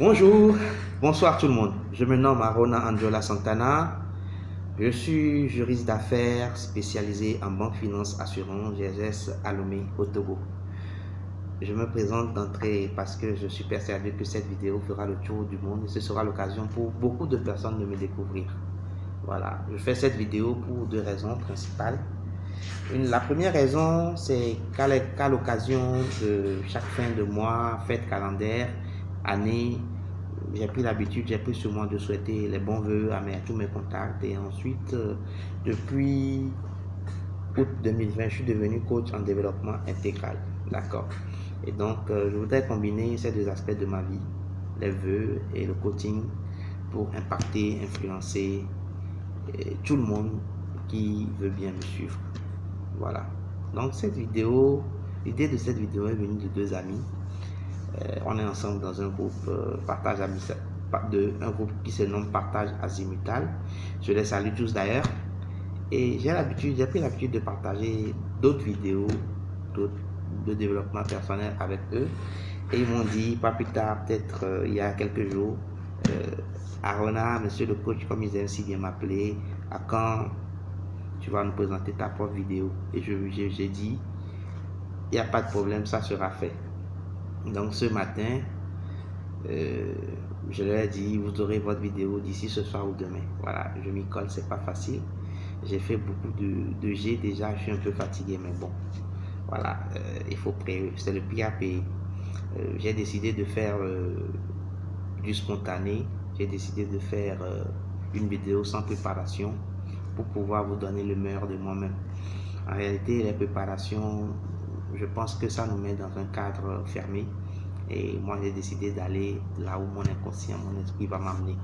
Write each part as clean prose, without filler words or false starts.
Bonjour, bonsoir tout le monde. Je me nomme Arona Angela Santana. Je suis juriste d'affaires spécialisé en banque, finance, assurance. J'exerce à Lomé, au Togo. Je me présente d'entrée parce que je suis persuadé que cette vidéo fera le tour du monde et ce sera l'occasion pour beaucoup de personnes de me découvrir. Voilà, je fais cette vidéo pour deux raisons principales. La première raison, c'est qu'à l'occasion de chaque fin de mois, fête calendaire, année, j'ai pris sur moi de souhaiter les bons voeux à tous mes contacts. Et ensuite, depuis août 2020, je suis devenu coach en développement intégral. D'accord. Et donc, je voudrais combiner ces deux aspects de ma vie, les vœux et le coaching, pour impacter, influencer tout le monde qui veut bien me suivre. Voilà. Donc, l'idée de cette vidéo est venue de deux amis. On est ensemble dans un groupe un groupe qui se nomme Partage Azimutal. Je les salue tous d'ailleurs. Et j'ai pris l'habitude de partager d'autres vidéos de développement personnel avec eux. Et ils m'ont dit, pas plus tard, peut-être il y a quelques jours, Arona, monsieur le coach, comme ils aiment si bien m'appeler, à quand tu vas nous présenter ta propre vidéo? Et j'ai dit, il n'y a pas de problème, ça sera fait. Donc ce matin, je leur ai dit, vous aurez votre vidéo d'ici ce soir ou demain. Voilà, je m'y colle, c'est pas facile. J'ai fait beaucoup de G déjà, je suis un peu fatigué, mais bon, voilà, il faut prier, c'est le prix à payer. J'ai décidé de faire du spontané, j'ai décidé de faire une vidéo sans préparation pour pouvoir vous donner le meilleur de moi-même. En réalité, les préparations, je pense que ça nous met dans un cadre fermé. Et moi, j'ai décidé d'aller là où mon inconscient, mon esprit va m'amener.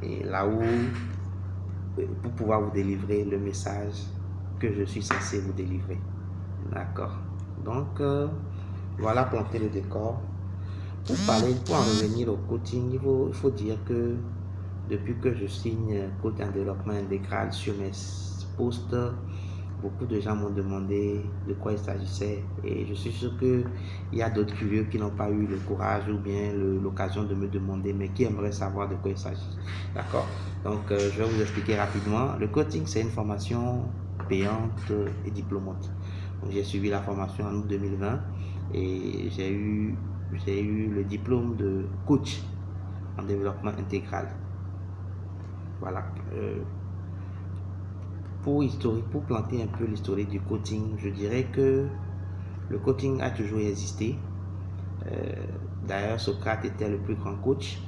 Et là où, pour pouvoir vous délivrer le message que je suis censé vous délivrer. D'accord. Donc, voilà, planter le décor. Pour en revenir au coaching, il faut dire que depuis que je signe coach en développement intégral sur mes posts, beaucoup de gens m'ont demandé de quoi il s'agissait et je suis sûr qu'il y a d'autres curieux qui n'ont pas eu le courage ou bien l'occasion de me demander, mais qui aimeraient savoir de quoi il s'agit. D'accord. Donc, je vais vous expliquer rapidement. Le coaching, c'est une formation payante et diplômante. J'ai suivi la formation en août 2020 et j'ai eu le diplôme de coach en développement intégral. Voilà. Pour planter un peu l'historique du coaching, je dirais que le coaching a toujours existé. D'ailleurs, Socrate était le plus grand coach.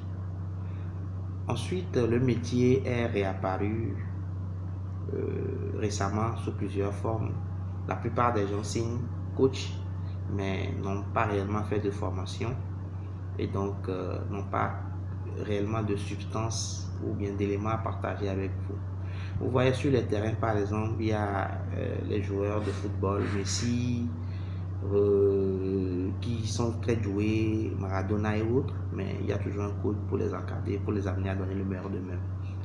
Ensuite, le métier est réapparu récemment sous plusieurs formes. La plupart des gens signent coach, mais n'ont pas réellement fait de formation et donc n'ont pas réellement de substance ou bien d'éléments à partager avec vous. Vous voyez sur les terrains, par exemple, il y a les joueurs de football, Messi, qui sont très doués, Maradona et autres, mais il y a toujours un coach pour les encadrer, pour les amener à donner le meilleur d'eux-mêmes.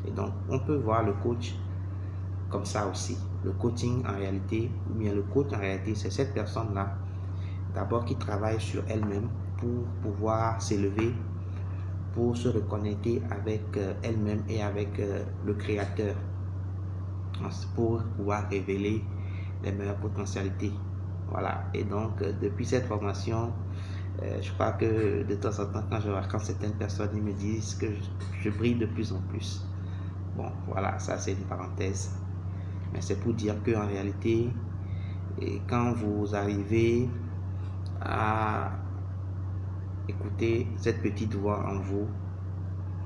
Et donc, on peut voir le coach comme ça aussi. Le coaching en réalité, ou bien le coach en réalité, c'est cette personne-là, d'abord qui travaille sur elle-même pour pouvoir s'élever, pour se reconnecter avec elle-même et avec le créateur, pour pouvoir révéler les meilleures potentialités. Voilà. Et donc, depuis cette formation, je crois que de temps en temps, quand certaines personnes me disent que je brille de plus en plus. Bon, voilà, ça c'est une parenthèse. Mais c'est pour dire qu'en réalité, quand vous arrivez à écouter cette petite voix en vous,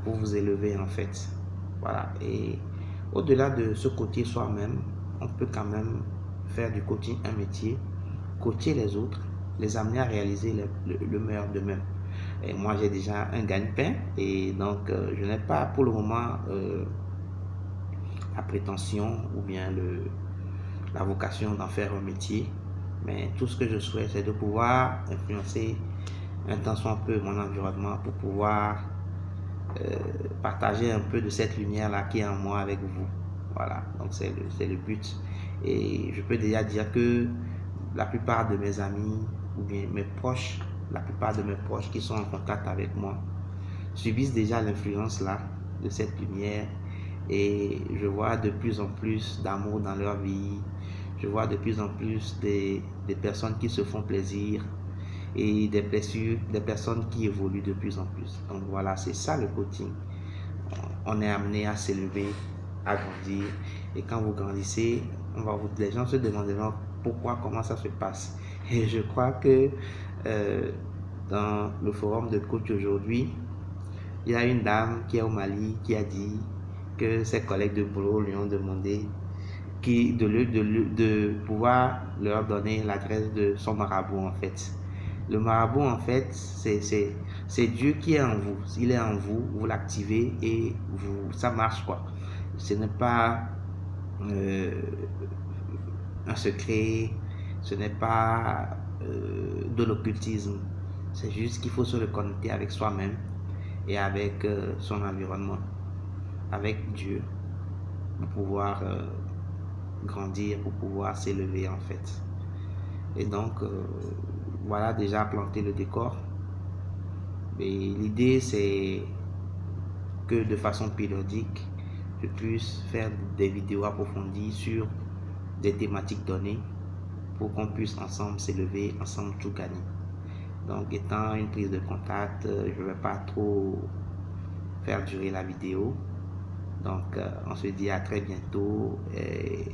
pour vous élever en fait. Voilà. Et au-delà de ce côté soi-même, on peut quand même faire du coaching un métier, coacher les autres, les amener à réaliser le meilleur d'eux-mêmes. Et moi, j'ai déjà un gagne-pain et donc je n'ai pas pour le moment la prétention ou bien la vocation d'en faire un métier. Mais tout ce que je souhaite, c'est de pouvoir influencer un tant soit peu mon environnement pour pouvoir partager un peu de cette lumière-là qui est en moi avec vous. Voilà, donc c'est le but. Et je peux déjà dire que la plupart de mes amis ou bien mes proches, la plupart de mes proches qui sont en contact avec moi subissent déjà l'influence là de cette lumière, et je vois de plus en plus d'amour dans leur vie. Je vois de plus en plus des personnes qui se font plaisir et des personnes qui évoluent de plus en plus. Donc voilà, c'est ça le coaching. On est amené à s'élever, à grandir, et quand vous grandissez, les gens se demanderont pourquoi, comment ça se passe. Et je crois que dans le forum de coach aujourd'hui, il y a une dame qui est au Mali qui a dit que ses collègues de boulot lui ont demandé de pouvoir leur donner l'adresse de son marabout en fait. Le marabout en fait, c'est Dieu qui est en vous. Il est en vous, vous l'activez et ça marche quoi. Ce n'est pas un secret, ce n'est pas de l'occultisme. C'est juste qu'il faut se reconnecter avec soi-même et avec son environnement, avec Dieu, pour pouvoir grandir, pour pouvoir s'élever en fait. Et donc voilà déjà planter le décor. Et l'idée c'est que de façon périodique je puisse faire des vidéos approfondies sur des thématiques données pour qu'on puisse ensemble s'élever, ensemble tout gagner. Donc étant une prise de contact, je ne vais pas trop faire durer la vidéo. Donc on se dit à très bientôt et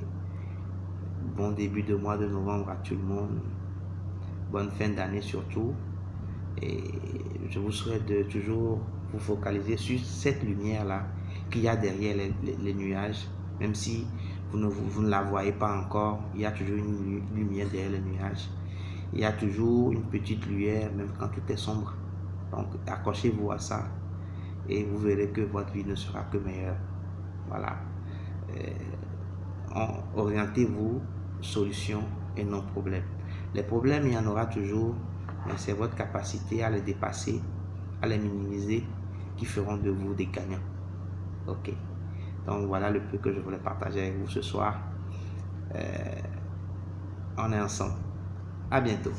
bon début de mois de novembre à tout le monde. Bonne fin d'année surtout. Et je vous souhaite de toujours vous focaliser sur cette lumière-là qu'il y a derrière les nuages. Même si vous ne la voyez pas encore, il y a toujours une lumière derrière les nuages. Il y a toujours une petite lumière, même quand tout est sombre. Donc accrochez-vous à ça et vous verrez que votre vie ne sera que meilleure. Voilà. Orientez-vous solution et non problème. Les problèmes, il y en aura toujours, mais c'est votre capacité à les dépasser, à les minimiser, qui feront de vous des gagnants. Ok. Donc voilà le peu que je voulais partager avec vous ce soir. On est ensemble. À bientôt.